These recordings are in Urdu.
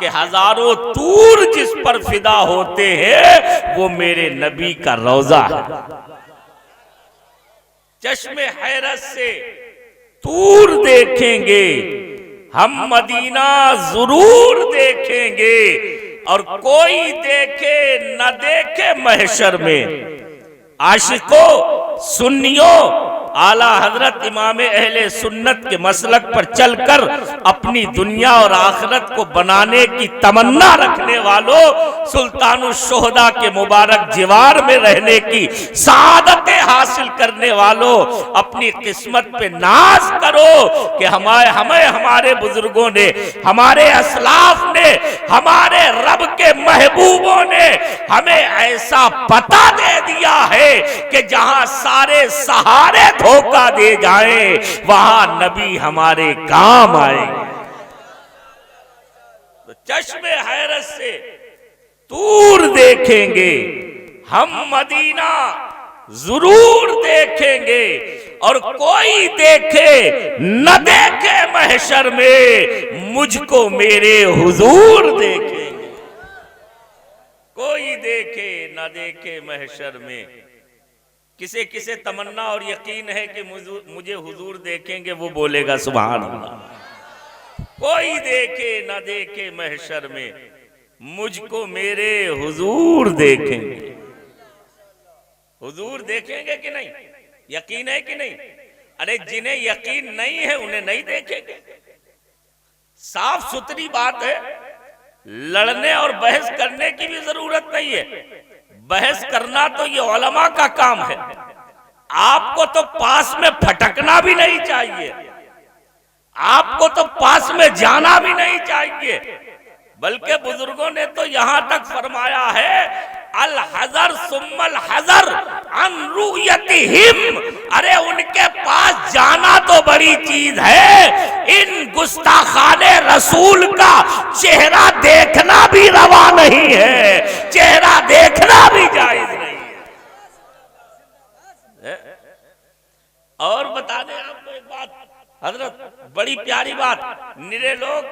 کہ ہزاروں طور جس پر فدا ہوتے ہیں وہ میرے نبی کا روضہ ہے۔ چشم حیرت سے طور دیکھیں گے، ہم مدینہ ضرور دیکھیں گے، اور کوئی دیکھے نہ دیکھے محشر میں۔ عاشقوں، سنیوں، اعلیٰ حضرت امام اہل سنت کے مسلک پر چل کر اپنی دنیا اور آخرت کو بنانے کی تمنا رکھنے والوں، سلطان الشہداء کے مبارک جوار میں رہنے کی سعادتیں حاصل کرنے والوں، اپنی قسمت پہ ناز کرو کہ ہمیں ہمارے بزرگوں نے، ہمارے اسلاف نے، ہمارے رب کے محبوبوں نے ہمیں ایسا پتہ دے دیا ہے کہ جہاں سارے سہارے دھوکہ دے جائیں وہاں نبی ہمارے کام آئے گے۔ تو چشم حیرت سے طور دیکھیں گے، ہم مدینہ ضرور دیکھیں گے، اور کوئی دیکھے نہ دیکھے محشر میں مجھ کو میرے حضور دیکھیں گے۔ کوئی دیکھے نہ دیکھے محشر میں، کسے تمنا اور یقین ہے کہ مجھے حضور دیکھیں گے، وہ بولے گا سبحان اللہ۔ کوئی دیکھے نہ دیکھے محشر میں مجھ کو میرے حضور دیکھیں گے۔ حضور دیکھیں گے کہ نہیں؟ یقین ہے کہ نہیں؟ ارے جنہیں یقین نہیں ہے انہیں نہیں دیکھیں گے۔ صاف ستھری بات ہے، لڑنے اور بحث کرنے کی بھی ضرورت نہیں ہے۔ بحث کرنا تو یہ علماء کا کام ہے، آپ کو تو پاس میں پھٹکنا بھی نہیں چاہیے، آپ کو تو پاس میں جانا بھی نہیں چاہیے، بلکہ بزرگوں نے تو یہاں تک فرمایا ہے الحذر ثم الحذر عن رؤیتہم، ارے ان کے پاس جانا تو بڑی چیز ہے، ان گستاخان رسول کا چہرہ دیکھنا بھی روا نہیں ہے، چہرہ دیکھنا بھی جائز نہیں ہے۔ اور بتا دیں آپ کو ایک بات حضرت، بڑی پیاری بات، نرے لوگ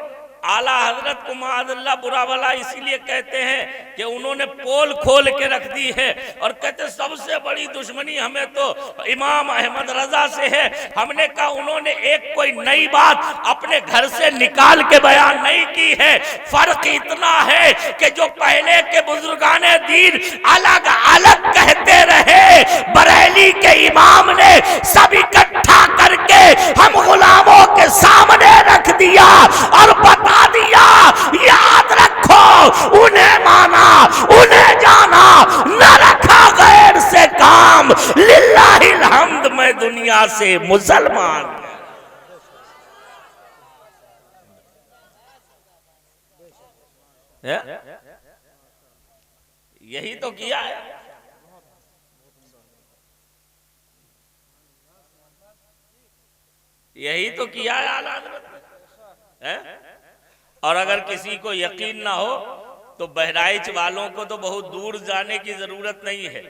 اعلیٰ حضرت کو معاذ اللہ برا بھلا اسی لیے کہتے ہیں کہ انہوں نے پول کھول کے رکھ دی ہے، اور کہتے سب سے بڑی دشمنی ہمیں تو امام احمد رضا سے ہے۔ ہم نے کہا انہوں نے ایک کوئی نئی بات اپنے گھر سے نکال کے بیان نہیں کی ہے، فرق اتنا ہے کہ جو پہلے کے بزرگان دین الگ الگ کہتے رہے، بریلی کے امام نے سب اکٹھا کر کے ہم غلاموں کے سامنے رکھ دیا اور بتا دیا، یاد رکھو انہیں مانا انہیں جانا، نہ رکھا غیر سے کام، للہ الحمد میں دنیا سے مسلمان۔ یہی تو کیا ہے، یہی تو کیا ہے اعلیٰ حضرت۔ اور اگر کسی کو یقین نہ ہو تو بہرائچ والوں کو تو بہت دور جانے کی ضرورت نہیں ہے،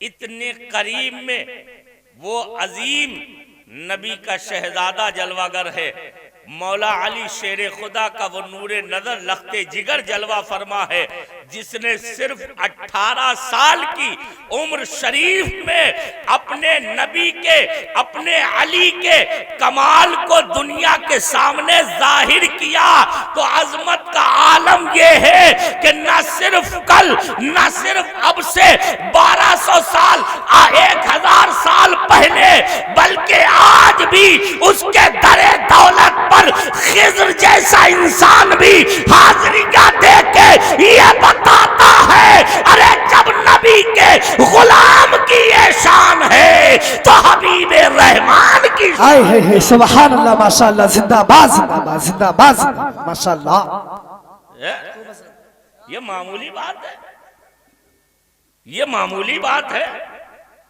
اتنے قریب میں وہ عظیم نبی کا شہزادہ جلوہ گر ہے، مولا علی شیر خدا کا وہ نور نظر لخت جگر جلوہ فرما ہے، جس نے صرف 18 سال کی عمر شریف میں اپنے نبی کے، اپنے علی کے کمال کو دنیا کے سامنے ظاہر کیا۔ تو عظمت کا عالم یہ ہے کہ نہ صرف کل، نہ صرف اب سے 1200 سال، 1000 سال پہلے، بلکہ آج بھی اس کے در دولت پر خضر جیسا انسان بھی حاضریاں دے کے یہ بتاتا ہے، ارے جب نبی کے غلام کی یہ شان ہے تو حبیب رحمان کی شان ہے۔ سبحان اللہ، ماشاءاللہ، زندہ باد زندہ باد زندہ باد، ماشاءاللہ۔ یہ معمولی بات ہے، یہ معمولی بات ہے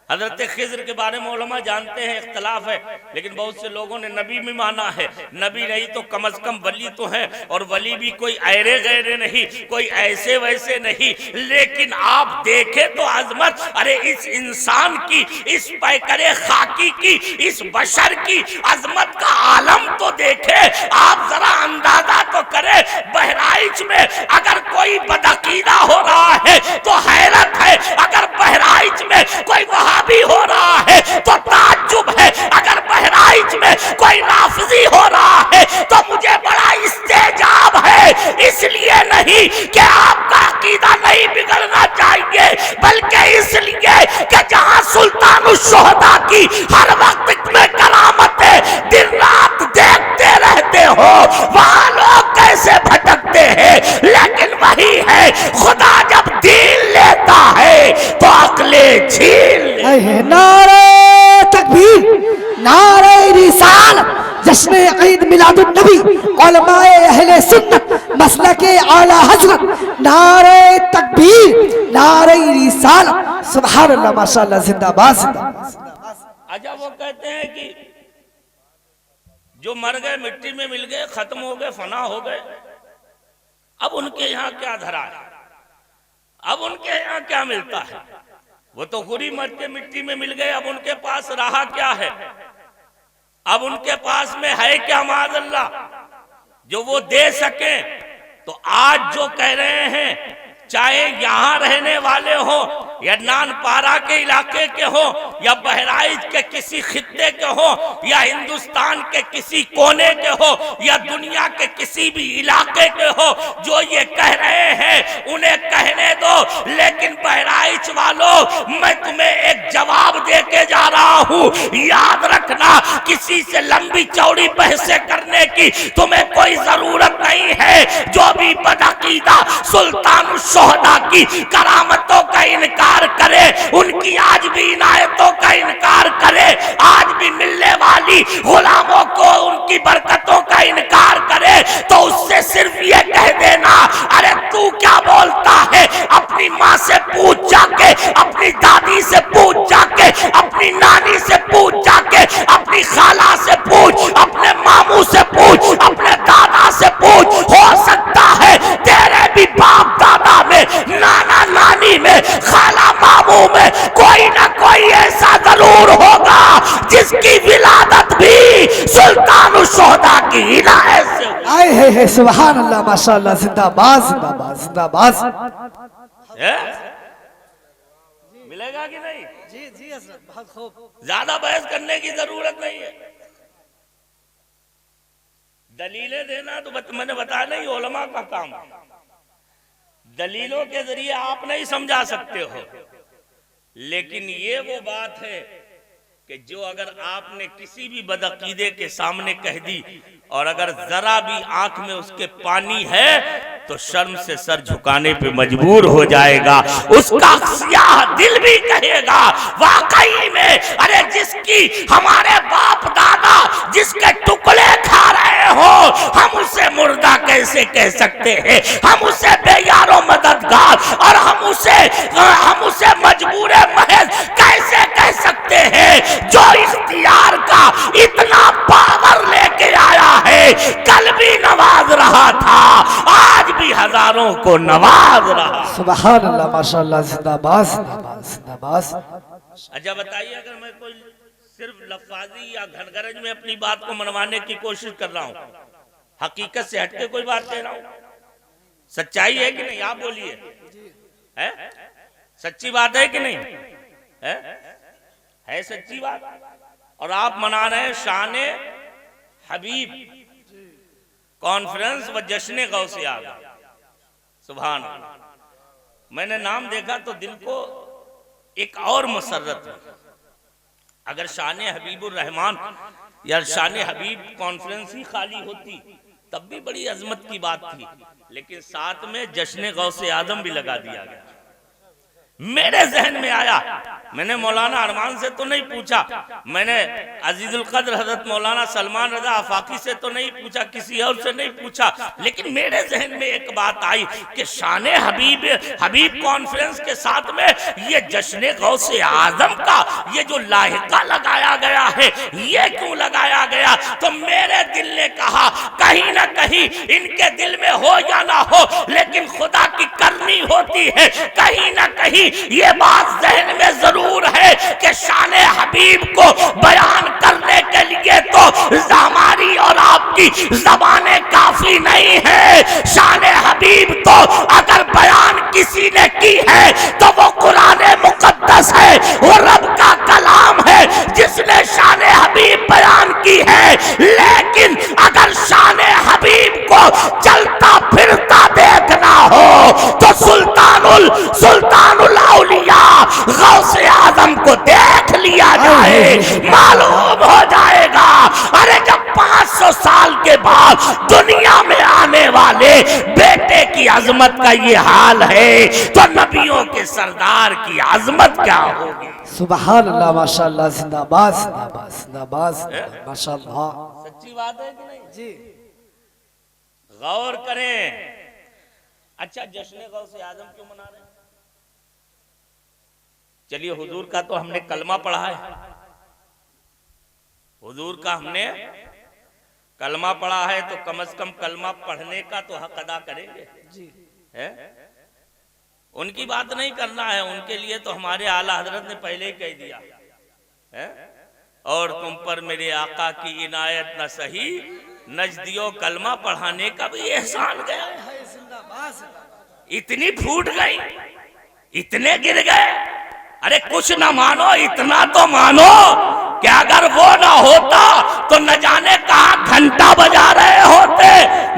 حضرت خضر کے بارے میں علماء جانتے ہیں، اختلاف ہے، لیکن بہت سے لوگوں نے نبی میں مانا ہے، نبی نہیں تو کم از کم ولی تو ہے، اور ولی بھی کوئی ایرے غیرے نہیں، کوئی ایسے ویسے نہیں، لیکن آپ دیکھیں تو عظمت، ارے اس انسان کی، اس پیکرے خاکی کی، اس بشر کی عظمت کا عالم تو دیکھیں، آپ ذرا اندازہ تو کریں، بہرائچ میں اگر کوئی بدعقیدہ ہو رہا ہے تو حیرت ہے، اگر بہرائچ میں کوئی وہابی ہو رہا ہے تو تعجب ہے، اگر بہرائچ میں کوئی رافضی ہو رہا ہے تو مجھے بڑا استعجاب ہے، اس لیے نہیں کہ آپ کا عقیدہ نہیں بگڑنا چاہیے، بلکہ اس لیے کہ جہاں سلطان الشہداء کی ہر وقت میں کرامتیں دن رات دیکھتے رہتے ہو، وہاں لوگ کیسے بھٹکتے ہیں، لیکن وہی ہے خدا جب دین لیتا ہے تو عقلیں چھین لیتا ہے۔ نعرہ تکبیر، نعرہ رسالت، جشن عید میلاد النبی، علماء اہل سنت، مسلک اعلی حضرت، نعرہ تکبیر، نعرہ رسالت، سبحان اللہ، ماشاءاللہ، زندہ باد، زندہ باد۔ اچھا وہ کہتے ہیں کہ جو مر گئے مٹی میں مل گئے، ختم ہو گئے، فنا ہو گئے، اب ان کے یہاں کیا دھرا ہے، اب ان کے یہاں کیا ملتا ہے؟ وہ تو خودی مر کے مٹی میں مل گئے، اب ان کے پاس رہا کیا ہے؟ اب ان کے پاس میں ہے کیا معاذ اللہ جو وہ دے سکیں؟ تو آج جو کہہ رہے ہیں، چاہے یہاں رہنے والے ہوں یا نان پارا کے علاقے کے ہوں یا بہرائچ کے کسی خطے کے ہوں یا ہندوستان کے کسی کونے کے ہوں یا دنیا کے کسی بھی علاقے کے ہوں، جو یہ کہہ رہے ہیں انہیں کہنے دو، لیکن بہرائچ والوں میں تمہیں ایک جواب دے کے جا رہا ہوں، یاد رکھنا کسی سے لمبی چوڑی بحثیں کرنے کی تمہیں کوئی ضرورت نہیں ہے، جو بھی بدعقیدہ سلطان الشہداء کی کرامتوں کا انکار کرے، ان کی آج بھی عنایتوں کا انکار کرے، آج بھی ملنے والی غلاموں کو ان کی برکتوں کا انکار کرے، تو اس سے صرف یہ کہہ دینا، ارے تو کیا بولتا ہے؟ اپنی ماں سے پوچھ جا کے، اپنی دادی سے پوچھ جا کے، اپنی نانی سے پوچھ جا کے، اپنی خالہ سے پوچھ، اپنے ماموں سے پوچھ، اپنے دادا سے پوچھ، ہو سکتا ہے تیرے بھی باپ دادا میں، نانا نانی میں، خالہ ماموں میں کوئی نہ کوئی ایسا ضرور ہوگا جس کی ولادت بھی سلطان الشہداء کی عنایت سے ہوئی۔ آئے ہے سبحان اللہ، ماشاءاللہ، زندہ باد، زندہ باد، زندہ باد۔ ملے گا کہ نہیں؟ جی جی حضرت، بہت خوب۔ زیادہ بحث کرنے کی ضرورت نہیں ہے، دلیلیں دینا تو میں نے بتایا نہیں، علماء کا کام ہے، دلیلوں کے ذریعے آپ نہیں سمجھا سکتے ہو، لیکن یہ وہ بات ہے کہ جو اگر آپ نے کسی بھی بدعقیدے کے سامنے کہہ دی اور اگر ذرا بھی آنکھ میں اس کے پانی ہے تو شرم سے سر جھکانے پہ مجبور ہو جائے گا، اس کا سیاہ دل بھی کہے گا واقعی میں، ارے جس کی ہمارے باپ دادا جس کے ٹکڑے کھا رہے ہو، ہم اسے مردہ کیسے کہہ سکتے ہیں؟ ہم اسے بے یار و مددگار اور ہم اسے مجبور محض کیسے کہہ سکتے ہیں؟ جو اختیار کا اتنا پاور لے کے آیا ہے، کل بھی نواز رہا تھا، آج بھی ہزاروں کو نواز رہا۔ سبحان اللہ، ماشاءاللہ، زندہ باد، زندہ باد، زندہ باد۔ اچھا بتائیے، اگر میں کوئی صرف لفاظی یا گھنگرج میں اپنی بات کو منوانے کی کوشش کر رہا ہوں، حقیقت سے ہٹ کے کوئی بات کہہ رہا ہوں، سچائی ہے کہ نہیں؟ آپ بولیے، سچی بات ہے کہ نہیں؟ ہے سچی بات؟ اور آپ منا رہے ہیں شان حبیب کانفرنس و جشن غوث اعظم، سبحان اللہ۔ میں نے نام دیکھا تو دل کو ایک اور مسرت ہے، اگر شان حبیب الرحمان یا شان حبیب کانفرنس ہی خالی ہوتی تب بھی بڑی عظمت کی بات تھی، لیکن ساتھ میں جشن غوث اعظم بھی لگا دیا گیا، میرے ذہن میں آیا، میں نے مولانا ارمان سے تو نہیں پوچھا، میں نے عزیز القدر حضرت مولانا سلمان رضا آفاقی سے تو نہیں پوچھا، کسی اور سے نہیں پوچھا، لیکن میرے ذہن میں ایک بات آئی کہ شان حبیب کانفرنس کے ساتھ میں یہ جشن غوث اعظم کا یہ جو لاحقہ لگایا گیا ہے، یہ کیوں لگایا گیا؟ تو میرے دل نے کہا کہیں نہ کہیں ان کے دل میں ہو یا نہ ہو، لیکن خدا کی کرنی ہوتی ہے، کہیں نہ کہیں یہ بات ذہن میں ضرور ہے کہ شان حبیب کو بیان کرنے کے لیے تو ہماری اور آپ کی زبانیں کافی نہیں ہے۔ شان حبیب تو اگر بیان کسی نے کی ہے تو وہ قرآن مقدس ہے، وہ رب کا کلام ہے جس نے شان حبیب بیان کی ہے، لیکن اگر شان حبیب کو چلتا پھرتا دیکھنا ہو تو سلطان الاولیاء غوث اعظم کو دیکھ لیا جائے، معلوم ہو جائے گا۔ ارے جب 500 سال کے بعد دنیا میں آنے والے بیٹے کی عظمت کا یہ حال ہے تو نبیوں کے سردار کی عظمت کیا ہوگی؟ سبحان اللہ، ماشاءاللہ، زندہ باد، زندہ باد، زندہ باد، ماشاءاللہ۔ سچی بات ہے کہ نہیں؟ جی غور کریں۔ اچھا جشن غوث اعظم کیوں منا رہے ہیں؟ چلیے حضور کا تو ہم نے کلمہ پڑھا ہے، حضور کا ہم نے کلمہ پڑھا ہے تو کم از کم کلمہ پڑھنے کا تو حق ادا کریں گے۔ ان کی بات نہیں کرنا ہے، ان کے لیے تو ہمارے اعلیٰ حضرت نے پہلے ہی کہہ دیا، اور تم پر میرے آقا کی عنایت نہ سہی، نجدیوں کلمہ پڑھانے کا بھی احسان گیا۔ اتنی پھوٹ گئی، اتنے گر گئے، ارے کچھ نہ مانو اتنا تو مانو کہ اگر وہ نہ ہوتا تو نہ جانے کہاں گھنٹا بجا رہے ہوتے،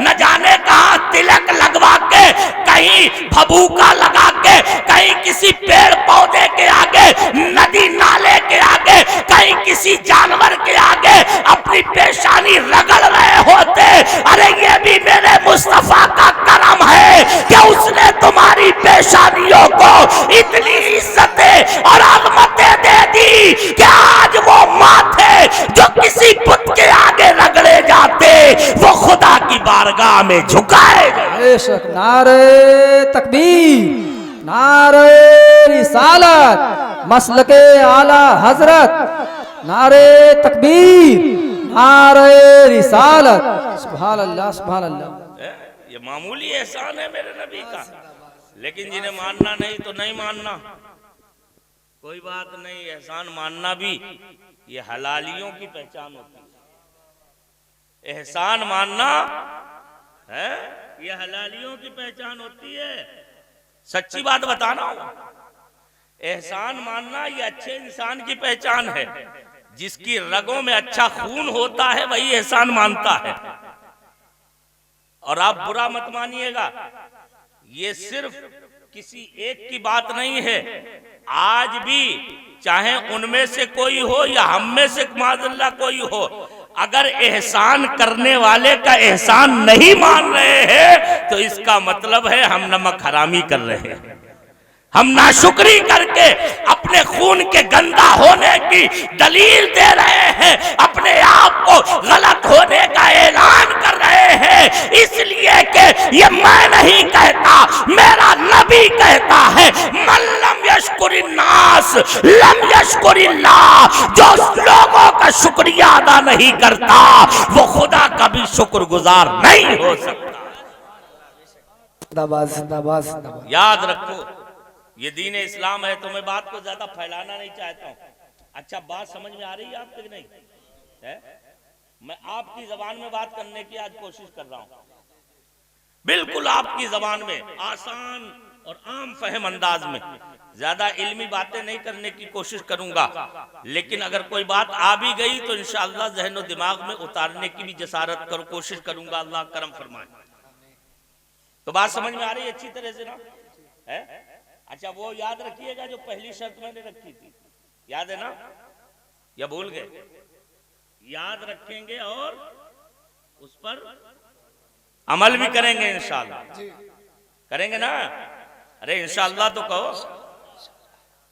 نہ جانے کہاں تلک لگوا کے، کہیں بھبوکا لگا کے، کہیں کسی پیڑ پودے کے آگے، ندی نالے کے آگے، کہیں کسی جانور کے آگے اپنی پیشانی رگڑ رہے ہوتے۔ ارے یہ بھی میرے مصطفیٰ کا کرم ہے کہ اس نے تمہاری پیشانیوں کو اتنی عزتیں اور عظمتیں دے دی کہ آج وہ ماتھے جو کسی بت کے آگے رگڑے جاتے وہ خدا کی بارگاہ میں جھکائے گئے۔ بے شک، نعرہ تکبیر، نعرہ رسالت، مسلک اعلی حضرت، نعرہ تکبیر، نعرہ رسالت، سبحان اللہ، سبحان اللہ۔ یہ معمولی احسان ہے میرے نبی کا، لیکن جنہیں ماننا نہیں تو نہیں ماننا، کوئی بات نہیں۔ احسان ماننا بھی یہ حلالیوں کی پہچان ہوتی ہے، احسان ماننا ہے یہ حلالیوں کی پہچان ہوتی ہے۔ سچی بات بتانا ہوں، احسان ماننا یہ اچھے انسان کی پہچان ہے، جس کی رگوں میں اچھا خون ہوتا ہے وہی احسان مانتا ہے۔ اور آپ برا مت مانیے گا، یہ صرف کسی ایک کی بات نہیں ہے، آج بھی چاہے ان میں سے کوئی ہو یا ہم میں سے معاذ اللہ کوئی ہو، اگر احسان کرنے والے کا احسان نہیں مان رہے ہیں تو اس کا مطلب ہے ہم نمک حرامی کر رہے ہیں، ہم ناشکری کر کے اپنے خون کے گندا ہونے کی دلیل دے رہے ہیں، اپنے آپ کو غلط ہونے کا اعلان کر رہے ہیں، اس لیے کہ یہ میں نہیں کہتا، میرا نبی کہتا ہے، من لم یشکر الناس لم یشکر اللہ، جو لوگوں کا شکریہ ادا نہیں کرتا وہ خدا کا بھی شکر گزار نہیں ہو سکتا۔ زندہ باد، زندہ باد، زندہ باد۔ یاد رکھو یہ دین اسلام ہے، تو میں بات کو زیادہ پھیلانا نہیں چاہتا ہوں۔ اچھا بات سمجھ میں آ رہی ہے آپ کو کہ نہیں؟ میں آپ کی زبان میں بات کرنے کی آج کوشش کر رہا ہوں، بالکل آپ کی زبان میں، آسان اور عام فہم انداز میں، زیادہ علمی باتیں نہیں کرنے کی کوشش کروں گا، لیکن اگر کوئی بات آ بھی گئی تو انشاءاللہ ذہن و دماغ میں اتارنے کی بھی جسارت کوشش کروں گا، اللہ کرم فرمائے۔ تو بات سمجھ میں آ رہی ہے اچھی طرح سے نا؟ اچھا وہ یاد رکھیے گا جو پہلی شرط میں نے رکھی تھی، یاد ہے نا یا بھول گئے؟ یاد رکھیں گے اور اس پر عمل بھی کریں گے انشاءاللہ، کریں گے نا؟ ارے انشاءاللہ تو کہو۔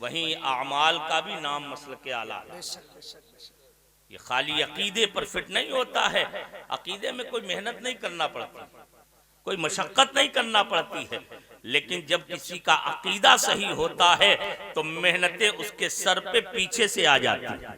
وہیں اعمال کا بھی نام مسلک اعلیٰ. یہ خالی عقیدے پر فٹ نہیں ہوتا ہے. عقیدے میں کوئی محنت نہیں کرنا پڑتی، کوئی مشقت نہیں کرنا پڑتی ہے، لیکن جب کسی کا عقیدہ صحیح ہوتا ہے تو محنتیں اس کے سر پہ پیچھے سے آ جاتی ہیں.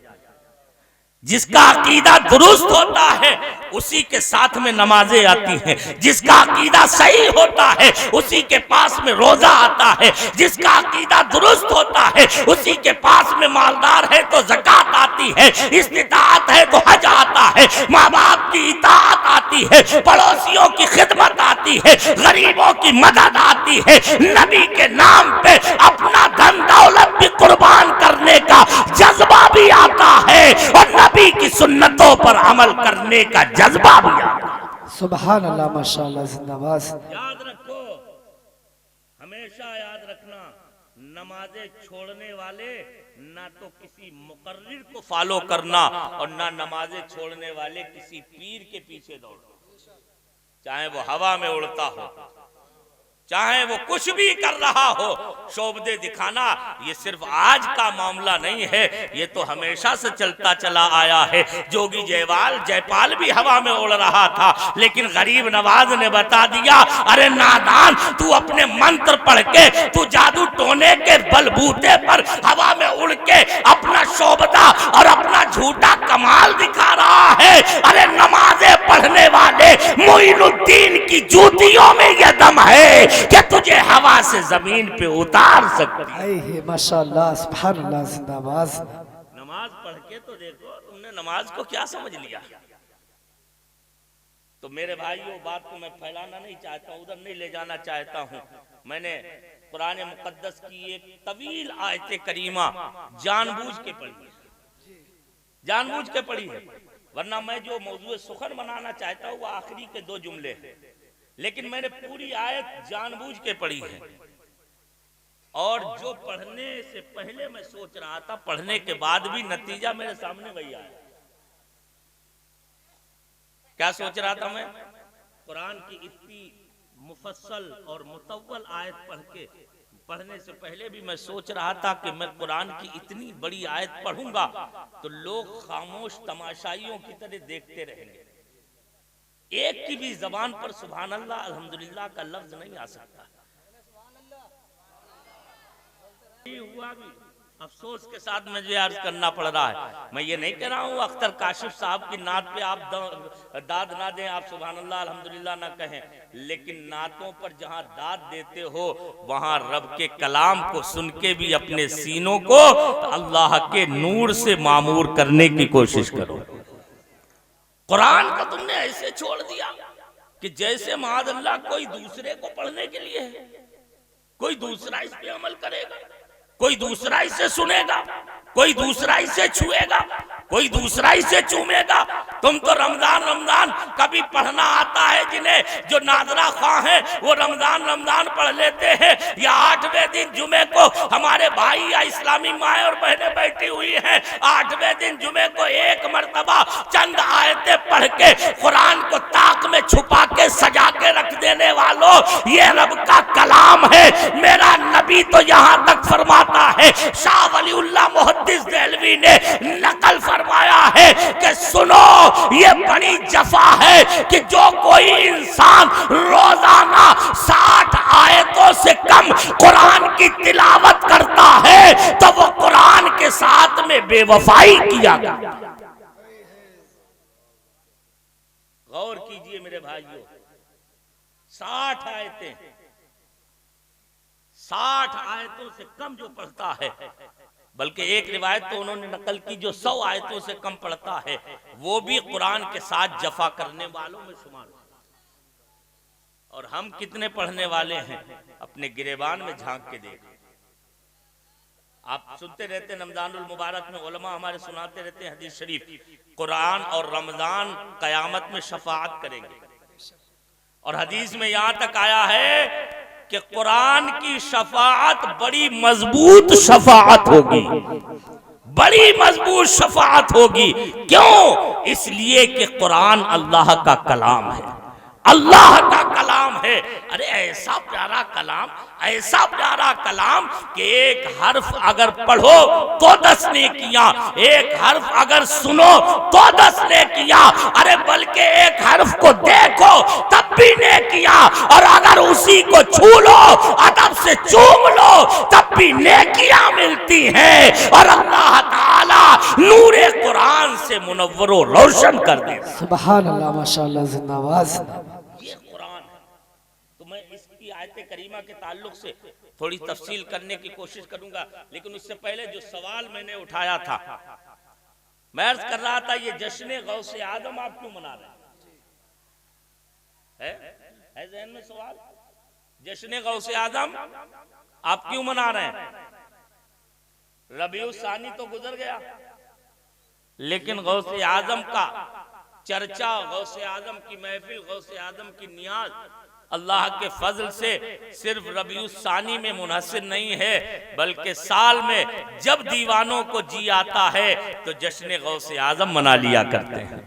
جس کا عقیدہ درست ہوتا ہے اسی کے ساتھ میں نمازیں آتی ہیں، جس کا عقیدہ صحیح ہوتا ہے اسی کے پاس میں روزہ آتا ہے، جس کا عقیدہ درست ہوتا ہے اسی کے پاس میں مالدار ہے تو زکوٰۃ آتی ہے، استطاعت ہے تو حج آتا ہے، ماں باپ کی اطاعت آتی ہے، پڑوسیوں کی خدمت آتی ہے، غریبوں کی مدد آتی ہے، نبی کے نام پہ اپنا دھن دولت بھی قربان کرنے کا جذبہ بھی آتا ہے، اور نبی کی سنتوں پر عمل کرنے کا جذبہ بھی آتا ہے. سبحان اللہ، ماشاءاللہ، زندہ باد. یاد رکھو، ہمیشہ یاد رکھنا، نمازیں چھوڑنے والے نہ تو کسی مقرر کو فالو کرنا اور نہ نمازیں چھوڑنے والے کسی پیر کے پیچھے دوڑنا، چاہے وہ ہوا میں اڑتا ہو، چاہے وہ کچھ بھی کر رہا ہو. شعبدے دکھانا یہ صرف آج کا معاملہ نہیں ہے، یہ تو ہمیشہ سے چلتا چلا آیا ہے. جوگی جے پال بھی ہوا میں اڑ رہا تھا، لیکن غریب نواز نے بتا دیا، ارے نادان، تو اپنے منتر پڑھ کے، تو جادو ٹونے کے بلبوتے پر ہوا میں اڑ کے اپنا شعبدہ اور اپنا جھوٹا کمال دکھا رہا ہے. ارے نمازیں پڑھنے والے معین الدین کی جوتیوں میں یہ دم ہے کہ تجھے ہوا سے زمین پہ اتار سکتی. اے ماشاءاللہ، سبحان اللہ، زندہ باد. نماز پڑھ کے تو دیکھو تم نے نماز کو کیا سمجھ لیا. تو میرے بھائیوں، بات کو میں پھیلانا نہیں چاہتا ہوں، ادھر نہیں لے جانا چاہتا ہوں. میں نے قرآن مقدس کی ایک طویل آیت کریمہ جان بوجھ کے پڑھی ہے، جان بوجھ کے پڑھی ہے، ورنہ میں جو موضوع سخن بنانا چاہتا ہوں وہ آخری کے 2 جملے ہیں، لیکن میں نے پوری آیت جان بوجھ کے پڑھی ہے. اور جو پڑھنے سے پہلے میں سوچ رہا تھا، پڑھنے کے بعد بھی نتیجہ میرے سامنے وہی آیا. کیا سوچ رہا تھا میں؟ قرآن کی اتنی مفصل اور مطول آیت پڑھنے سے پہلے بھی میں سوچ رہا تھا کہ میں قرآن کی اتنی بڑی آیت پڑھوں گا تو لوگ خاموش تماشائیوں کی طرح دیکھتے رہیں گے. ایک کی بھی زبان پر سبحان اللہ الحمدللہ کا لفظ نہیں آ سکتا. ہوا بھی افسوس کے ساتھ مجھے عرض کرنا پڑ رہا ہے. میں یہ نہیں کہہ رہا ہوں اختر کاشف صاحب کی نعت پہ آپ داد نہ دیں، آپ سبحان اللہ الحمدللہ نہ کہیں، لیکن نعتوں پر جہاں داد دیتے ہو وہاں رب کے کلام کو سن کے بھی اپنے سینوں کو اللہ کے نور سے معمور کرنے کی کوشش کرو. قرآن کو تم نے ایسے چھوڑ دیا کہ جیسے معاذ اللہ کوئی دوسرے کو پڑھنے کے لیے ہے، کوئی دوسرا اس پہ عمل کرے گا، کوئی دوسرا اسے سنے گا، کوئی دوسرا اسے چھوئے گا، کوئی دوسرا اسے چومے گا. تم تو رمضان کبھی پڑھنا آتا ہے جنہیں جو ناظرہ خواہ ہیں وہ رمضان پڑھ لیتے ہیں، یا 8ویں دن جمعے کو ہمارے بھائی یا اسلامی مائیں اور بہنیں بیٹھی ہوئی ہیں، 8ویں دن جمعے کو ایک مرتبہ چند آیتیں پڑھ کے قرآن کو طاق میں چھپا کے سجا کے رکھ دینے والوں، یہ رب کا کلام ہے. میرا نبی تو یہاں تک فرماتا ہے، شاہ ولی اللہ محدث دہلوی نے نقل فرمایا ہے کہ سنو، یہ بڑی جفا ہے کہ جو کوئی انسان روزانہ 60 آیتوں سے کم قرآن کی تلاوت کرتا ہے تو وہ قرآن کے ساتھ میں بے وفائی کیا گیا. غور کیجئے میرے بھائیوں، 60 آیتیں، 60 آیتوں سے کم جو پڑھتا ہے، بلکہ ایک روایت تو انہوں نے نقل کی جو 100 آیتوں سے کم پڑھتا ہے وہ بھی قرآن کے ساتھ جفا کرنے والوں میں شمار ہے. اور ہم کتنے پڑھنے والے ہیں اپنے گریبان میں جھانک کے دیکھ. آپ سنتے رہتے رمضان المبارک میں علماء ہمارے سناتے رہتے ہیں حدیث شریف، قرآن اور رمضان قیامت میں شفاعت کریں گے. اور حدیث میں یہاں تک آیا ہے کہ قرآن کی شفاعت بڑی مضبوط شفاعت ہوگی، بڑی مضبوط شفاعت ہوگی. کیوں؟ اس لیے کہ قرآن اللہ کا کلام ہے. اللہ کا کلام ہے. ارے ایسا پیارا کلام، ایسا پیارا کلام کہ ایک حرف اگر پڑھو تو 10 نیکیاں، ایک حرف اگر سنو تو 10 نیکیاں، ارے بلکہ ایک حرف کو دیکھو تب بھی نیکیاں، اور اگر اسی کو چھو لو، ادب سے چوم لو تب بھی نیکیاں ملتی ہیں. اور اللہ تعالی نور قرآن سے منور و روشن کر دے. سبحان اللہ، ماشاءاللہ، زندہ آواز. یہ قرآن ہے. تو میں اس کی آیت کریمہ کے تعلق سے تھوڑی تفصیل کرنے کی کوشش کروں گا، لیکن اس سے پہلے جو سوال میں نے اٹھایا تھا، میں عرض کر رہا تھا یہ جشن غوث اعظم آپ کیوں منا رہے ہیں؟ ہے ذہن میں سوال؟ جشن غوث اعظم آپ کیوں منا رہے ہیں؟ ربیع الثانی تو گزر گیا، لیکن غوث اعظم کا چرچا، غوث اعظم کی محفل، غوث اعظم کی نیاز اللہ کے فضل سے صرف ربیع الثانی میں منحصر نہیں ہے، بلکہ سال میں جب دیوانوں کو جی آتا ہے تو جشن غوث اعظم منا لیا کرتے ہیں،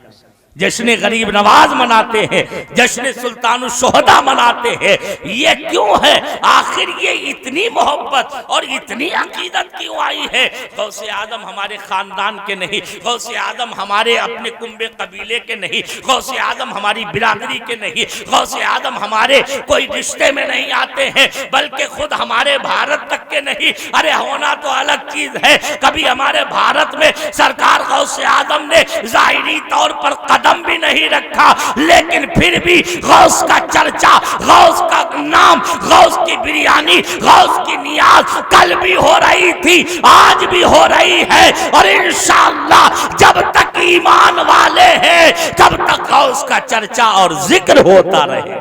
جشن غریب نواز مناتے ہیں، جشن سلطان الشہداء مناتے ہیں. یہ کیوں ہے؟ آخر یہ اتنی محبت اور اتنی عقیدت کیوں آئی ہے؟ غوث اعظم ہمارے خاندان کے نہیں، غوث اعظم ہمارے اپنے کنب قبیلے کے نہیں، غوث اعظم ہماری برادری کے نہیں، غوث اعظم ہمارے کوئی رشتے میں نہیں آتے ہیں، بلکہ خود ہمارے بھارت تک کے نہیں. ارے ہونا تو الگ چیز ہے، کبھی ہمارے بھارت میں سرکار غوث اعظم نے ظاہری طور پر قدم بھی نہیں رکھا، لیکن پھر بھی غوث کا چرچا، غوث کا نام، غوث کی بریانی، غوث کی نیاز کل بھی ہو رہی تھی، آج بھی ہو رہی ہے، اور انشاءاللہ جب تک ایمان والے ہیں تب تک غوث کا چرچا اور ذکر ہوتا رہے.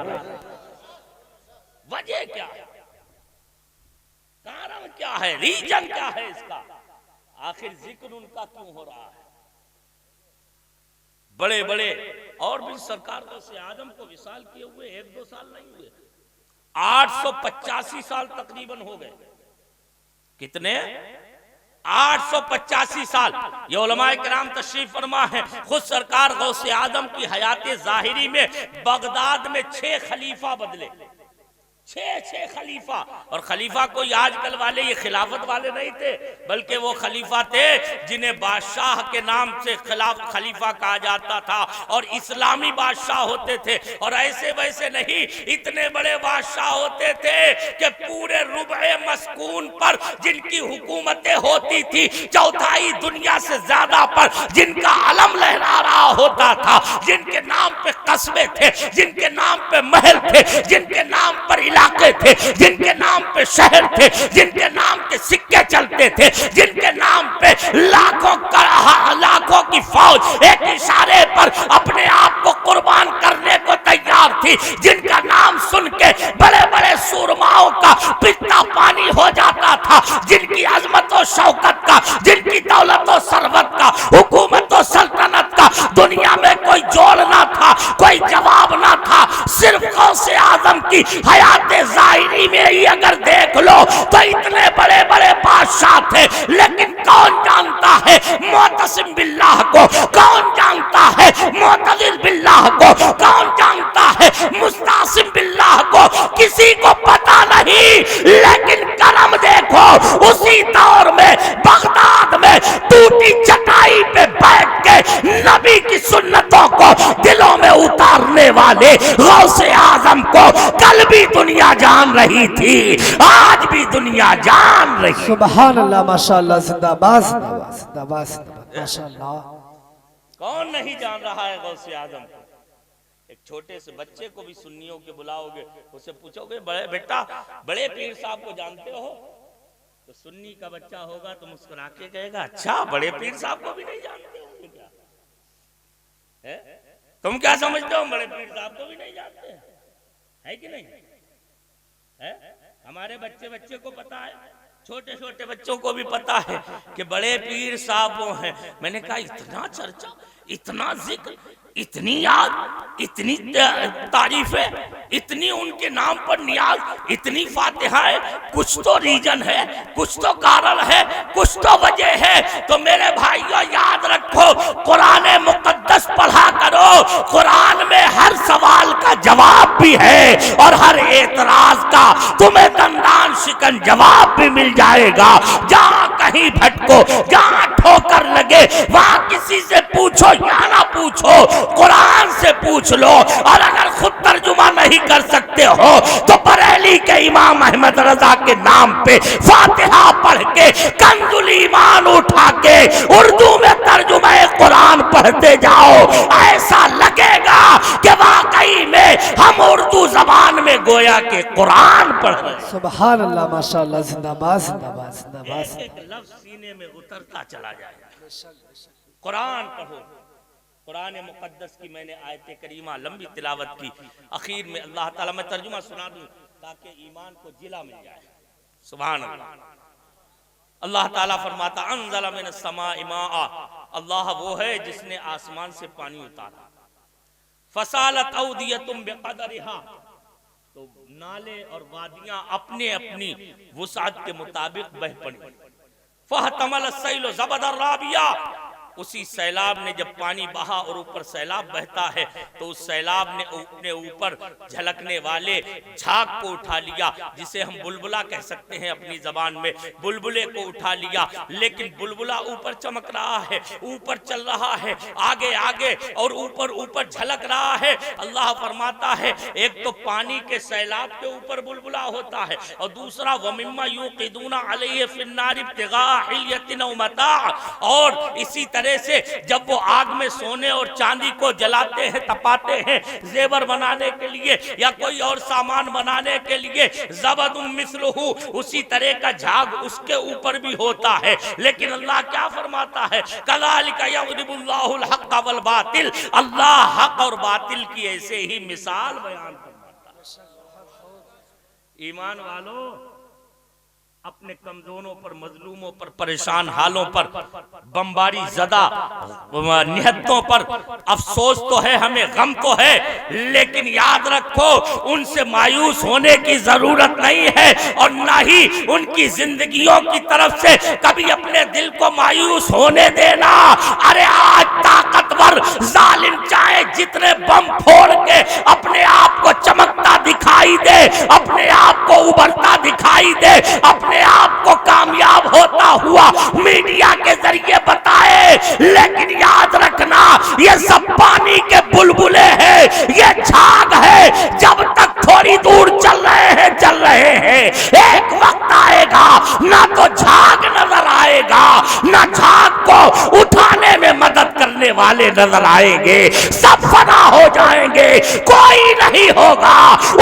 وجہ کیا ہے؟ کارن کیا ہے؟ ریجن کیا ہے اس کا؟ آخر ذکر ان کا کیوں ہو رہا ہے؟ بڑے بڑے اور بھی سرکار غوث اعظم کو وصال کیے ہوئے 1-2 سال نہیں ہوئے، 885 سال تقریباً ہو گئے. کتنے؟ 885 سال. یہ علماء کرام تشریف فرما ہے، خود سرکار غوث اعظم کی حیات ظاہری میں بغداد میں 6 خلیفہ بدلے، 6 خلیفہ. اور خلیفہ کوئی آج کل والے یہ خلافت والے نہیں تھے، بلکہ وہ خلیفہ تھے جنہیں بادشاہ کے نام سے خلیفہ کہا جاتا تھا، اور اسلامی بادشاہ ہوتے تھے. اور ایسے ویسے نہیں، اتنے بڑے بادشاہ ہوتے تھے کہ پورے ربع مسکون پر جن کی حکومتیں ہوتی تھی، چوتھائی دنیا سے زیادہ پر جن کا علم لہرا رہا ہوتا تھا، جن کے نام پہ قصبے تھے، جن کے نام پہ محل تھے، جن کے نام پر علاقے تھے، جن کے نام پہ شہر تھے، جن کے نام کے سکے چلتے تھے، جن کے نام پہ لاکھوں کی فوج ایک اشارے پر اپنے آپ کو قربان کرنے کو تیار تھی، جن کا نام سن کے بڑے بڑے سورماؤں کا پتا پانی ہو جاتا تھا، جن کی عظمت و شوکت کا، جن کی دولت و ثروت کا، حکومت و سلطنت کا دنیا میں کوئی جوڑ نہ تھا، کوئی جواب نہ تھا. صرف غوث اعظم کی حیات ظاہری میں ہی اگر دیکھ لو تو اتنے بڑے بڑے بادشاہ تھے، لیکن کون جانتا ہے معتصم باللہ کو؟ کون جانتا ہے معتذر باللہ کو؟ کون جانتا ہے مستعصم باللہ کو؟ کسی کو پتا نہیں. لیکن کرم دیکھو، اسی دور میں بغداد میں ٹوٹی چٹائی پہ بیٹھ کے نبی کی سنتوں کو دلوں میں اتارنے والے غوث اعظم کو کل بھی دنیا جان رہی تھی، آج بھی دنیا جان رہی. سبحان اللہ، ماشاءاللہ، زندہ آباد، زندہ آباد، ماشاءاللہ. کون نہیں جان رہا ہے غوث اعظم کو؟ ایک چھوٹے سے بچے کو بھی سنیوں کے بلاؤ گے، اسے پوچھو گے بڑے بیٹا بڑے پیر صاحب کو جانتے ہو؟ تو سنی کا بچہ ہوگا تو مسکرا کے کہے گا اچھا بڑے پیر صاحب کو بھی نہیں جانتے ہوں گے کیا؟ تم کیا سمجھتے ہو بڑے پیر صاحب کو بھی نہیں جانتے ہے کہ نہیں؟ ہمارے بچے کو پتا ہے چھوٹے چھوٹے بچوں کو بھی پتا ہے کہ بڑے پیر صاحب وہ ہیں. میں نے کہا اتنا چرچا، اتنا ذکر، اتنی یاد، اتنی تعریفیں، اتنی ان کے نام پر نیاز، اتنی فاتحائیں، کچھ تو ریجن ہے، کچھ تو کارن ہے، کچھ تو وجہ ہے. تو میرے بھائیوں یاد رکھو، قرآن مقدس پڑھا کرو. قرآن میں ہر سوال کا جواب بھی ہے اور ہر اعتراض کا تمہیں دندان شکن جواب بھی مل جائے گا. جہاں کہیں بھٹکو، جہاں ٹھوکر لگے، وہاں کسی سے پوچھو یا نہ پوچھو، قرآن سے پوچھ لو. اور اگر خود ترجمہ نہیں کر سکتے ہو تو بریلی کے امام احمد رضا کے نام پہ فاتحہ پڑھ کے کنز الایمان اٹھا کے اردو میں ترجمہ قرآن پڑھتے جاؤ. ایسا لگے گا کہ واقعی میں ہم اردو زبان میں گویا کہ قرآن پڑھ رہے ہیں. سبحان اللہ، ماشاءاللہ، زندہ باد زندہ باد زندہ باد. ایک لفظ سینے میں اترتا چلا جائے گا. قرآن پڑھو. قرآن مقدس کی میں نے آیت کریمہ لمبی تلاوت کی. اخیر میں اللہ تعالیٰ، میں ترجمہ سنا دوں تاکہ ایمان کو جلا مل جائے. سبحان اللہ. اللہ تعالیٰ فرماتا انزل من السماء ماء، اللہ وہ ہے جس نے آسمان سے پانی اتارا. فسالت اودیۃ بقدرہا، تو نالے اور وادیاں اپنے اپنی وسعت کے مطابق بہ پڑی. فاحتمل السیل زبدا رابیا، اسی سیلاب نے جب پانی بہا اور اوپر سیلاب بہتا ہے تو اس سیلاب نے اپنے اوپر جھلکنے والے جھاگ کو اٹھا لیا، جسے ہم بلبلا کہہ سکتے ہیں اپنی زبان میں. بلبلے کو اٹھا لیا، لیکن بلبلا اوپر چمک رہا ہے، اوپر چل رہا ہے، آگے آگے اور اوپر اوپر جھلک رہا ہے. اللہ فرماتا ہے ایک تو پانی کے سیلاب کے اوپر بلبلا ہوتا ہے، اور دوسرا وَمِمَّا يُوقِدُونَ عَلَيْهِ فِي النَّارِ ابْتِغَاءَ حِلْيَةٍ أَوْ مَتَاعٍ، اور اسی طرح سے جب وہ آگ میں سونے اور چاندی کو جلاتے ہیں، تپاتے ہیں زیور بنانے کے لیے یا کوئی اور سامان بنانے کے لیے، زبد مثلہ، اسی طرح کا جھاگ اس کے اوپر بھی ہوتا ہے. لیکن اللہ کیا فرماتا ہے؟ کذالک یضرب اللہ الحق والباطل، اللہ حق اور باطل کی ایسے ہی مثال بیان فرماتا ہے. ایمان والو، اپنے کمزوروں پر، مظلوموں پر، پریشان حالوں پر، بمباری زدہ نہتوں پر افسوس تو ہے، ہمیں غم تو ہے، لیکن یاد رکھو ان سے مایوس ہونے کی ضرورت نہیں ہے، اور نہ ہی ان کی زندگیوں کی طرف سے کبھی اپنے دل کو مایوس ہونے دینا. ارے آج طاقتور ظالم چاہے جتنے بم پھوڑ کے اپنے آپ کو چمکتا دکھائی دے، اپنے آپ کو ابھرتا دکھائی دے، اپنے آپ کو کامیاب ہوتا ہوا میڈیا کے ذریعے بتائے، لیکن یاد رکھنا یہ سب پانی کے بلبلے ہیں، یہ جھاگ ہے. جب تک تھوڑی دور چل رہے ہیں ایک وقت آئے گا نہ تو جھاگ نظر آئے گا، نہ جھاگ کو اٹھانے میں مدد کرنے والے نظر آئیں گے. سب فنا ہو جائیں گے، کوئی نہیں ہوگا.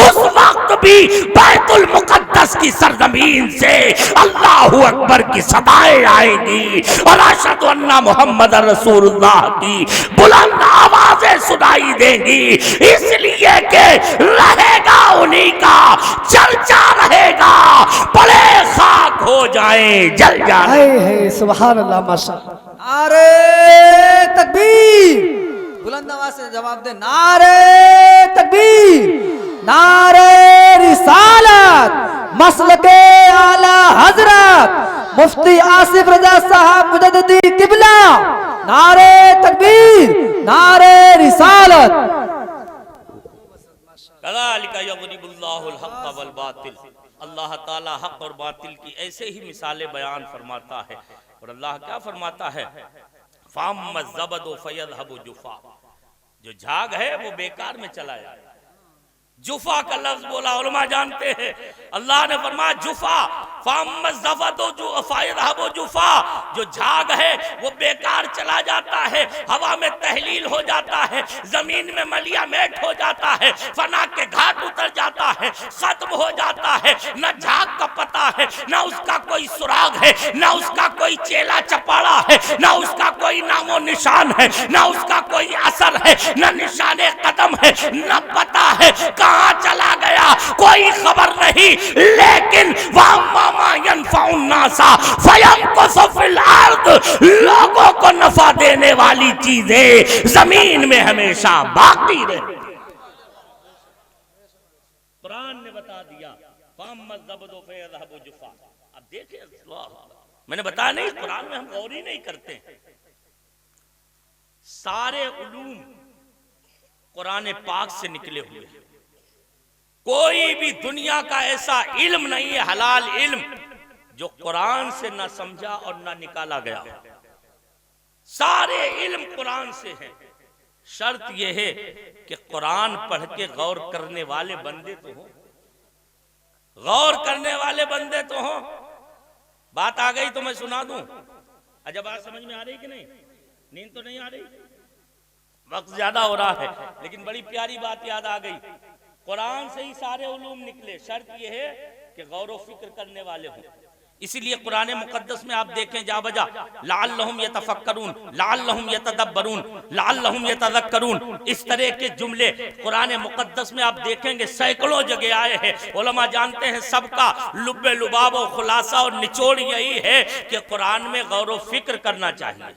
اس وقت بھی بیت المقدس کی سرزمین سے اللہ اکبر کی صدائیں آئیں گی اور اشہد ان محمد رسول اللہ کی بلند آوازیں سنائی دیں گی. اس لیے کہ رہے گا انہی کا، چرچا رہے گا، پڑے خاک ہو جائیں جل جائیں. سبحان اللہ، ماشاءاللہ. نعرے تکبیر، بلند آواز سے جواب دے. نعرے تکبیر، نعرے رسالت، مسلک اعلی حضرت مفتی آصف رضا صاحب مجددی قبلہ. نعرے تکبیر، نعرے رسالت. کذالک یضرب اللہ الحق والباطل، اللہ تعالی حق اور باطل کی ایسے ہی مثالیں بیان فرماتا ہے. اور اللہ کیا فرماتا ہے؟ فَأَمَّا الزَّبَدُ فَيَذْهَبُ جُفَاءً، جو جھاگ ہے وہ بیکار میں چلا جائے. جفا کا لفظ بولا علماء جانتے ہیں. اللہ نے فرمایا جفا، فَأَمَّا الزَّبَدُ فَيَذْهَبُ جُفَاءً، جو جھاگ ہے وہ بیکار چلا جاتا ہے، ہوا میں تحلیل ہو جاتا ہے، زمین میں ملیا میٹ ہو جاتا ہے، فنا کے گھاٹ اتر جاتا ہے، ختم ہو جاتا ہے. نہ جھاگ کا پتہ ہے، نہ اس کا کوئی سراغ ہے، نہ اس کا کوئی چیلا چپاڑا ہے، نہ اس کا کوئی نام و نشان ہے، نہ اس کا کوئی اثر ہے، نہ نشان قدم ہے، نہ پتہ ہے کہاں چلا گیا، کوئی خبر نہیں. لیکن وَأَمَّا وما ينفع الناس فيمكث في الارض، لوگوں کو نفع دینے والی چیزیں زمین میں ہمیشہ باقی رہتی۔ قرآن نے بتا دیا فَأَمَّا الزَّبْدُ فَيَذْهَبُ جُفَّاءً۔ اب دیکھیں میں نے بتایا نہیں، قرآن میں ہم غور ہی نہیں کرتے۔ سارے علوم قرآن پاک سے نکلے ہوئے ہیں، کوئی بھی دنیا کا ایسا علم نہیں ہے حلال علم جو قرآن سے نہ سمجھا اور نہ نکالا گیا۔ سارے علم قرآن سے ہیں، شرط یہ ہے کہ قرآن پڑھ کے غور کرنے والے بندے تو ہوں، غور کرنے والے بندے تو ہوں۔ بات آ گئی تو میں سنا دوں۔ اچھا بات سمجھ میں آ رہی کہ نہیں؟ نیند تو نہیں آ رہی؟ وقت زیادہ ہو رہا ہے لیکن بڑی پیاری بات یاد آ گئی۔ قرآن سے ہی سارے علوم نکلے، شرط یہ ہے کہ غور و فکر کرنے والے ہوں۔ اسی لیے قرآن مقدس میں آپ دیکھیں جا بجا لعلہم یتفکرون، لعلہم یتدبرون، لعلہم یتذکرون، اس طرح کے جملے قرآن مقدس میں آپ دیکھیں گے سینکڑوں جگہ آئے ہیں۔ علماء جانتے ہیں سب کا لب لباب و خلاصہ اور نچوڑ یہی ہے کہ قرآن میں غور و فکر کرنا چاہیے۔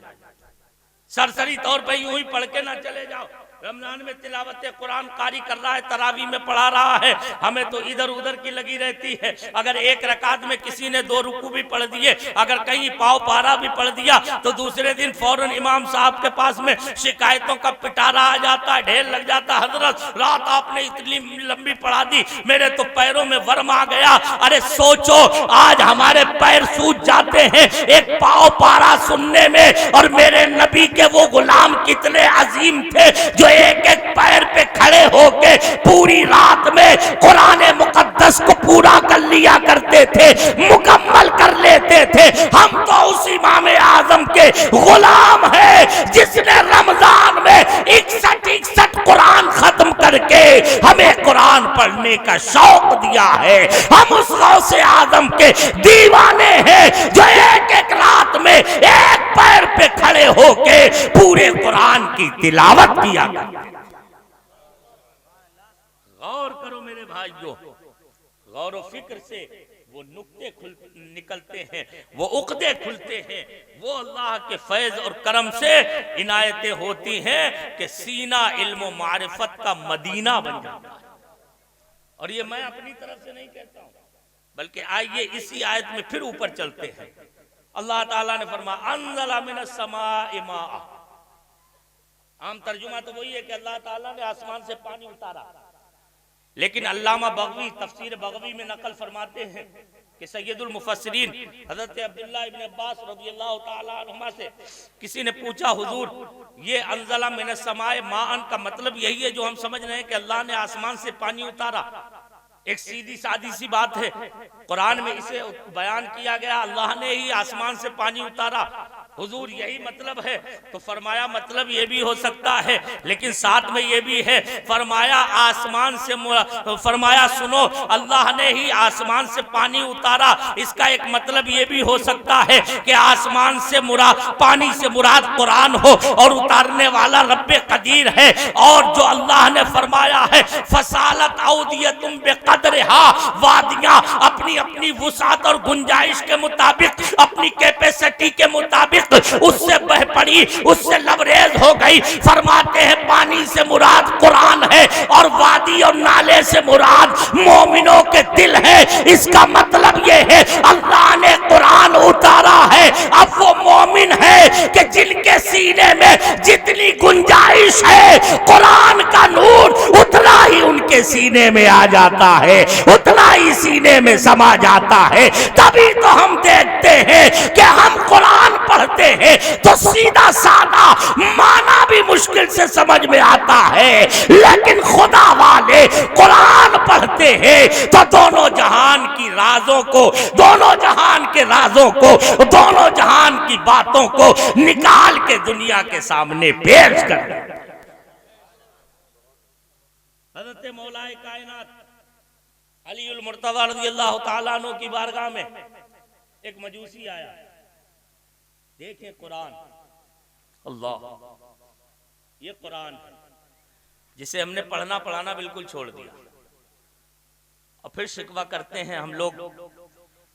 سرسری طور پہ یوں ہی پڑھ کے نہ چلے جاؤ۔ رمضان میں تلاوت قرآن قاری کر رہا ہے، تراویح میں پڑھا رہا ہے، ہمیں تو ادھر ادھر کی لگی رہتی ہے۔ اگر ایک رکعت میں کسی نے 2 رکوع بھی پڑھ دیے، اگر کہیں پاؤ پارا بھی پڑھ دیا تو دوسرے دن فوراً امام صاحب کے پاس میں شکایتوں کا پٹارا آ جاتا ہے، ڈھیر لگ جاتا، حضرت رات آپ نے اتنی لمبی پڑھا دی، میرے تو پیروں میں ورم آ گیا۔ ارے سوچو آج ہمارے پیر سوج جاتے ہیں ایک پاؤ پارا سننے میں، اور میرے نبی کے وہ غلام کتنے عظیم تھے جو ایک ایک پیر پہ کھڑے ہو کے پوری رات میں قرآن مقدس کو پورا کر لیا کرتے تھے، مکمل کر لیتے تھے۔ ہم تو اس امام اعظم کے غلام ہیں جس نے رمضان میں 61 قرآن ختم کر کے ہمیں قرآن پڑھنے کا شوق دیا ہے۔ ہم اس غوث اعظم کے دیوانے ہیں جو ایک ایک رات میں ایک پیر پہ کھڑے ہو کے پورے قرآن کی تلاوت کیا کرتے۔ غور کرو میرے بھائیو، غور و فکر سے وہ نکتے نکلتے ہیں، وہ عقدے کھلتے ہیں، وہ اللہ کے فیض اور کرم سے عنایتیں ہوتی ہیں کہ سینہ علم و معرفت کا مدینہ بن جاتا ہے۔ اور یہ میں اپنی طرف سے نہیں کہتا ہوں، بلکہ آئیے اسی آیت میں پھر اوپر چلتے ہیں۔ اللہ تعالیٰ نے فرمایا انزل من السماء ماء۔ عام ترجمہ تو وہی ہے کہ اللہ تعالیٰ نے آسمان سے پانی اتارا، لیکن علامہ بغوی تفسیر بغوی میں نقل فرماتے ہیں کہ سید المفسرین حضرت عبداللہ ابن عباس رضی اللہ تعالیٰ عنہما سے کسی نے پوچھا حضور یہ انزل من السماء ماء کا مطلب یہی ہے جو ہم سمجھ رہے ہیں کہ اللہ نے آسمان سے پانی اتارا؟ ایک سیدھی سادی سی بات ہے، قرآن میں اسے بیان کیا گیا اللہ نے ہی آسمان سے پانی اتارا، حضور یہی مطلب ہے؟ تو فرمایا مطلب یہ بھی ہو سکتا ہے لیکن ساتھ میں یہ بھی ہے، فرمایا آسمان سے فرمایا سنو اللہ نے ہی آسمان سے پانی اتارا، اس کا ایک مطلب یہ بھی ہو سکتا ہے کہ آسمان سے پانی سے مراد قرآن ہو اور اتارنے والا رب قدیر ہے، اور جو اللہ نے فرمایا ہے فسالت اودیتم بقدرها، وادیاں اپنی اپنی وسعت اور گنجائش کے مطابق، اپنی کیپیسٹی کے مطابق اس سے بہ پڑی، اس سے لبریز ہو گئی۔ فرماتے ہیں پانی سے مراد قرآن ہے اور وادی اور نالے سے مراد مومنوں کے دل ہے۔ اس کا مطلب یہ ہے اللہ نے قرآن اتارا ہے، اب وہ مومن ہے کہ جن کے سینے میں جتنی گنجائش ہے قرآن کا نور اتنا ہی ان کے سینے میں آ جاتا ہے، اتنا ہی سینے میں سما جاتا ہے۔ تبھی تو ہم دیکھتے ہیں کہ ہم قرآن پڑھتے ہیں تو سیدھا سادہ معنی بھی مشکل سے سمجھ میں آتا ہے، لیکن خدا والے قرآن پڑھتے ہیں تو دونوں جہان کی رازوں کو، دونوں جہان کے رازوں کو، دونوں جہان کی باتوں کو نکال کے دنیا کے سامنے پیش کر دیں۔ حضرت مولا کائنات علی المرتضی رضی اللہ تعالیٰ عنہ کی بارگاہ میں ایک مجوسی آیا، دیکھیں قرآن، اللہ یہ قرآن ہے جسے ہم نے پڑھنا پڑھانا بالکل چھوڑ دیا، اور پھر شکوہ کرتے ہیں ہم لوگ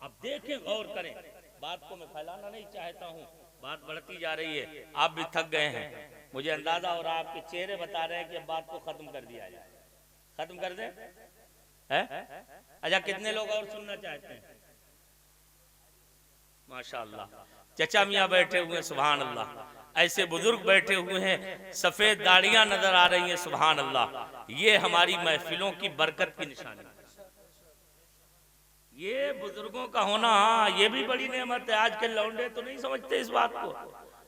اب دیکھیں، غور کریں، بات کو میں پھیلانا نہیں چاہتا ہوں، بات بڑھتی جا رہی ہے، آپ بھی تھک گئے ہیں مجھے اندازہ، اور آپ کے چہرے بتا رہے ہیں کہ اب بات کو ختم کر دیا جائے۔ ختم کر دیں؟ اچھا، کتنے لوگ اور سننا چاہتے ہیں؟ ماشاءاللہ، چچا میاں بیٹھے ہوئے ہیں، سبحان اللہ، ایسے بزرگ بیٹھے ہوئے ہیں، سفید داڑیاں نظر آ رہی ہیں، سبحان اللہ، یہ ہماری محفلوں کی برکت کی نشانی ہے۔ یہ بزرگوں کا ہونا، یہ بھی بڑی نعمت ہے۔ آج کے لونڈے تو نہیں سمجھتے اس بات کو،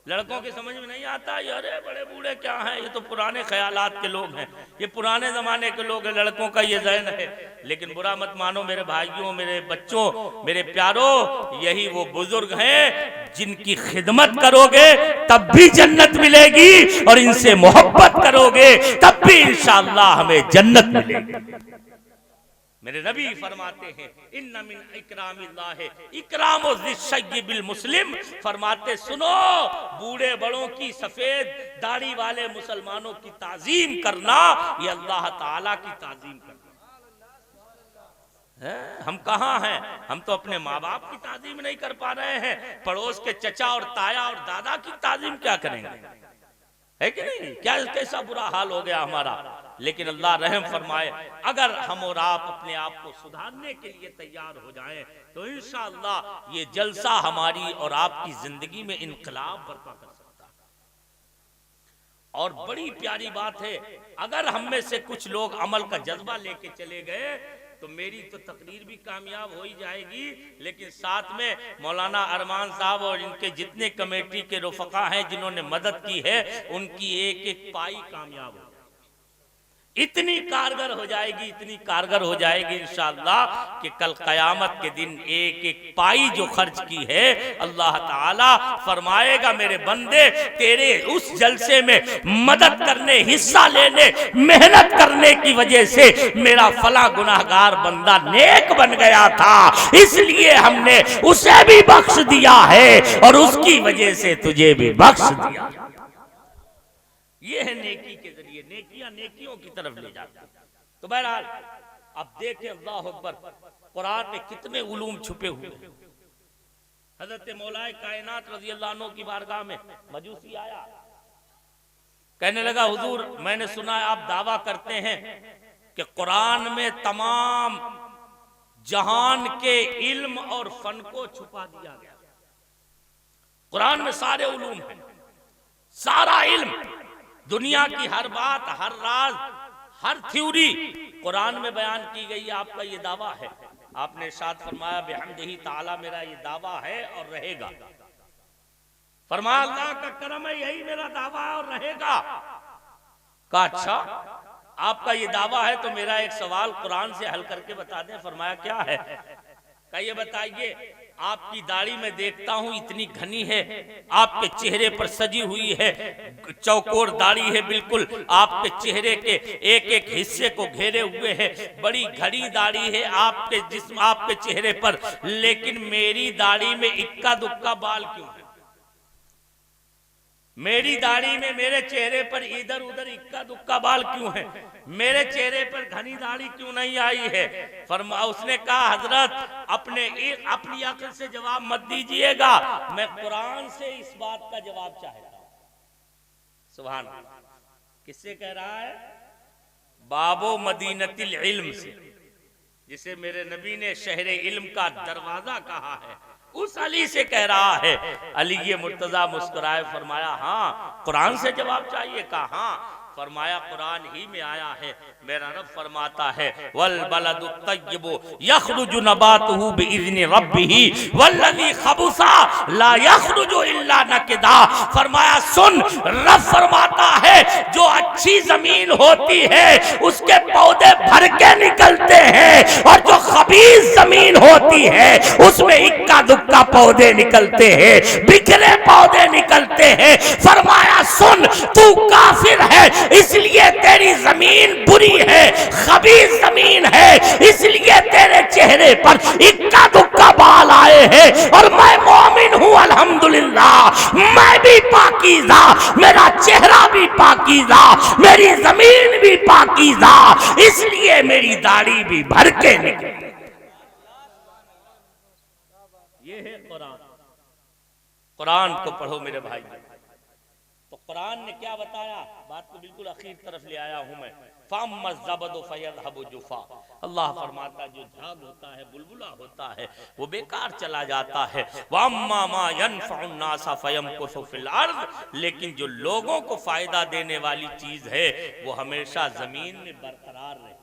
لڑکوں کے سمجھ میں نہیں آتا، ارے بڑے بوڑھے کیا ہیں، یہ تو پرانے خیالات کے لوگ ہیں، یہ پرانے زمانے کے لوگ ہیں، لڑکوں کا یہ ذہن ہے۔ لیکن برا مت مانو میرے بھائیوں، میرے بچوں، میرے پیاروں، یہی وہ بزرگ ہیں جن کی خدمت کرو گے تب بھی جنت ملے گی، اور ان سے محبت کرو گے تب بھی انشاءاللہ ہمیں جنت ملے گی۔ میرے نبی فرماتے ہیں ان من اکرام اللہ اکرام الشیب المسلم، فرماتے سنو، بوڑھے بڑوں کی، سفید داڑھی والے مسلمانوں کی تعظیم کرنا، یہ اللہ تعالیٰ کی تعظیم کرنا۔ ہم کہاں ہیں؟ ہم تو اپنے ماں باپ کی تعظیم نہیں کر پا رہے ہیں، پڑوس کے چچا اور تایا اور دادا کی تعظیم کیا کریں گے؟ ہے کہ نہیں؟ کیا کیسا برا حال ہو گیا ہمارا۔ لیکن اللہ رحم فرمائے، اگر ہم اور آپ اپنے آپ کو سدھارنے کے لیے تیار ہو جائیں تو انشاءاللہ یہ جلسہ ہماری اور آپ کی زندگی میں انقلاب برپا کر سکتا ہے۔ اور بڑی پیاری بات ہے، اگر ہم میں سے کچھ لوگ عمل کا جذبہ لے کے چلے گئے تو میری تو تقریر بھی کامیاب ہو ہی جائے گی، لیکن ساتھ میں مولانا ارمان صاحب اور ان کے جتنے کمیٹی کے رفقا ہیں جنہوں نے مدد کی ہے، ان کی ایک ایک پائی کامیاب ہو، اتنی کارگر ہو جائے گی، اتنی کارگر ہو جائے گی انشاءاللہ کہ کل قیامت کے دن ایک ایک پائی جو خرچ کی ہے، اللہ تعالیٰ فرمائے گا میرے بندے تیرے اس جلسے میں مدد کرنے، حصہ لینے، محنت کرنے کی وجہ سے میرا فلاں گناہگار بندہ نیک بن گیا تھا، اس لیے ہم نے اسے بھی بخش دیا ہے اور اس کی وجہ سے تجھے بھی بخش دیا۔ یہ ہے نیکی کے ذریعے، نیکیاں نیکیوں کی طرف لے جاتی ہیں۔ تو بہرحال اب دیکھیں، اللہ اکبر، قرآن میں کتنے علوم چھپے ہوئے ہیں۔ حضرت مولا کائنات رضی اللہ عنہ کی بارگاہ میں مجوسی آیا، کہنے لگا حضور میں نے سنا ہے آپ دعویٰ کرتے ہیں کہ قرآن میں تمام جہان کے علم اور فن کو چھپا دیا گیا، قرآن میں سارے علوم ہیں، سارا علم، دنیا کی ہر بات، ہر راز، ہر تھیوری قرآن میں بیان کی گئی، آپ کا یہ دعویٰ ہے۔ آپ نے ارشاد فرمایا بحمدہ تعالی میرا یہ دعویٰ ہے اور رہے گا۔ فرمایا اللہ کا کرم ہے، یہی میرا دعویٰ ہے اور رہے گا۔ کہا اچھا آپ کا یہ دعویٰ ہے تو میرا ایک سوال قرآن سے حل کر کے بتا دیں۔ فرمایا کیا ہے؟ کہا یہ بتائیے، آپ کی داڑھی میں دیکھتا ہوں اتنی گھنی ہے، آپ کے چہرے پر سجی ہوئی ہے، چوکور داڑھی ہے، بالکل آپ کے چہرے کے ایک ایک حصے کو گھیرے ہوئے ہے، بڑی گھڑی داڑھی ہے آپ کے جسم، آپ کے چہرے پر، لیکن میری داڑھی میں اکا دکا بال کیوں ہے؟ میری داڑھی میں، میرے چہرے پر ادھر ادھر اکا دکا بال کیوں ہے؟ میرے چہرے پر گھنی داڑھی کیوں نہیں آئی ہے؟ اس نے کہا حضرت اپنی عقل سے جواب مت دیجئے گا، میں قرآن سے اس بات کا جواب چاہتا ہوں۔ سبحان اللہ، کس سے کہہ رہا ہے؟ بابو مدینۃ العلم سے، جسے میرے نبی نے شہر علم کا دروازہ کہا ہے، اس علی سے کہہ رہا ہے۔ علی مرتضیٰ مسکرائے، فرمایا ہاں قرآن سے جواب چاہیے؟ کہا ہاں۔ فرمایا قرآن ہی میں آیا ہے، میرا رب فرماتا ہے والبلد الطیب یخرج نباتہ باذن ربہ والذی خبث لا یخرج الا نکدا۔ فرمایا سن، رب فرماتا ہے جو اچھی زمین ہوتی ہے اس کے پودے بھر کے نکلتے ہیں، اور جو خبیث زمین ہوتی ہے اس میں اکا دکا پودے نکلتے ہیں، بکھرے پودے نکلتے ہیں۔ فرمایا سن، تو کافر ہے اس لیے تیری زمین بری ہے، خبیث زمین ہے اس لیے تیرے چہرے پر اکا دکا بال آئے ہیں، اور میں مومن ہوں الحمدللہ، میں بھی پاکیزہ، میرا چہرہ بھی پاکیزہ، میری زمین بھی پاکیزہ، اس لیے میری داڑھی بھی بھر کے نکلی۔ یہ ہے قرآن. قرآن کو پڑھو میرے بھائی. تو قرآن نے کیا بتایا؟ بات کو بالکل اخیر طرف لے آیا ہوں میں. فَأَمَّا الزَّبَدُ فَيَذْهَبُ جُفَاءً. اللہ فرماتا ہے جو جھاگ ہوتا ہے، بلبلہ ہوتا ہے، وہ بیکار چلا جاتا ہے. وَأَمَّا مَا يَنْفَعُ النَّاسَ فَيَمْكُثُ فِي الْأَرْضِ. لیکن جو لوگوں کو فائدہ دینے والی چیز ہے وہ ہمیشہ زمین میں برقرار رہے.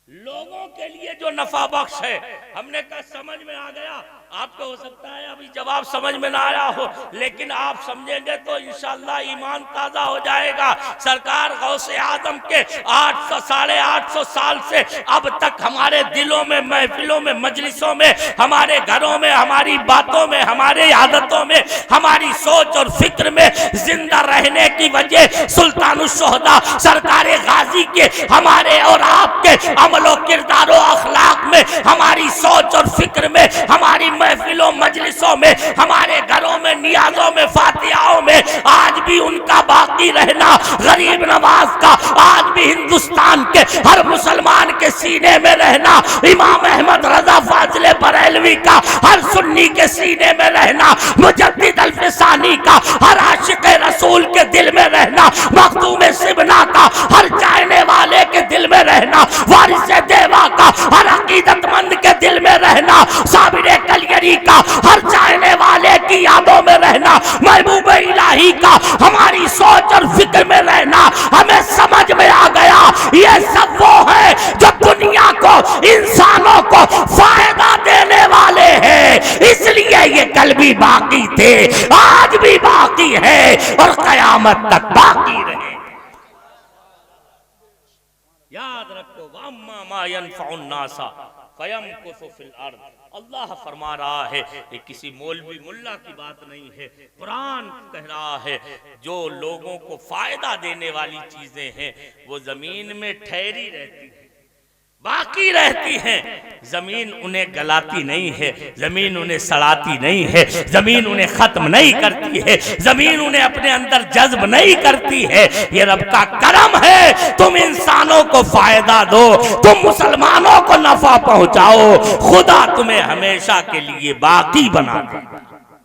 لوگوں کے لیے جو نفع بخش ہے. ہم نے کہا سمجھ میں آ گیا. آپ کو ہو سکتا ہے ابھی جواب سمجھ میں نہ آیا ہو، لیکن آپ سمجھیں گے تو انشاءاللہ ایمان تازہ ہو جائے گا. سرکار غوث اعظم کے 800 سال سے اب تک ہمارے دلوں میں، محفلوں میں، مجلسوں میں، ہمارے گھروں میں، ہماری باتوں میں، ہماری عادتوں میں، ہماری سوچ اور فکر میں زندہ رہنے کی وجہ سلطان الشہداء سرکار غازی کے، ہمارے اور آپ کے عمل و کردار و اخلاق میں، ہماری سوچ اور فکر میں، ہماری محفلوں مجلسوں میں، ہمارے گھروں میں، نیازوں میں، فاتحوں میں آج بھی ان کا باقی رہنا، غریب نواز کا آج بھی ہندوستان کے ہر مسلمان کے سینے میں رہنا، امام احمد رضا فاضل بریلوی کا ہر سنی کے سینے میں رہنا، مجدد الفسانی کا ہر عاشق رسول کے دل میں رہنا، مخدوم سبنا کا ہر چاہنے والے کے دل میں رہنا، وارث دیوا کا ہر عقیدت مند کے دل میں رہنا، صابر کلیری کا ہر چاہنے والے کی یادوں میں رہنا، محبوب الہی کا ہماری سوچ اور فکر میں رہنا. ہمیں سمجھ میں آ گیا یہ سب وہ ہے جو دنیا کو، انسانوں کو فائدہ دینے والے ہیں. اس لیے یہ کل بھی باقی تھے، آج بھی باقی ہے اور قیامت تک باقی رہے. یاد رکھو وَأَمَّا مَا يَنْفَعُ النَّاسَ فَيَمْكُثُ فِي الْأَرْضِ. اللہ فرما رہا ہے، یہ کسی مولوی ملا کی بات نہیں ہے، قرآن کہہ رہا ہے جو لوگوں کو فائدہ دینے والی چیزیں ہیں وہ زمین میں ٹھہری رہتی ہیں، باقی رہتی ہیں. زمین انہیں گلاتی نہیں ہے، زمین انہیں سڑاتی نہیں ہے، زمین انہیں ختم نہیں کرتی ہے، زمین انہیں اپنے اندر جذب نہیں کرتی ہے. یہ رب کا کرم ہے. تم انسانوں کو فائدہ دو، تم مسلمانوں کو نفع پہنچاؤ، خدا تمہیں ہمیشہ کے لیے باقی بنا دے.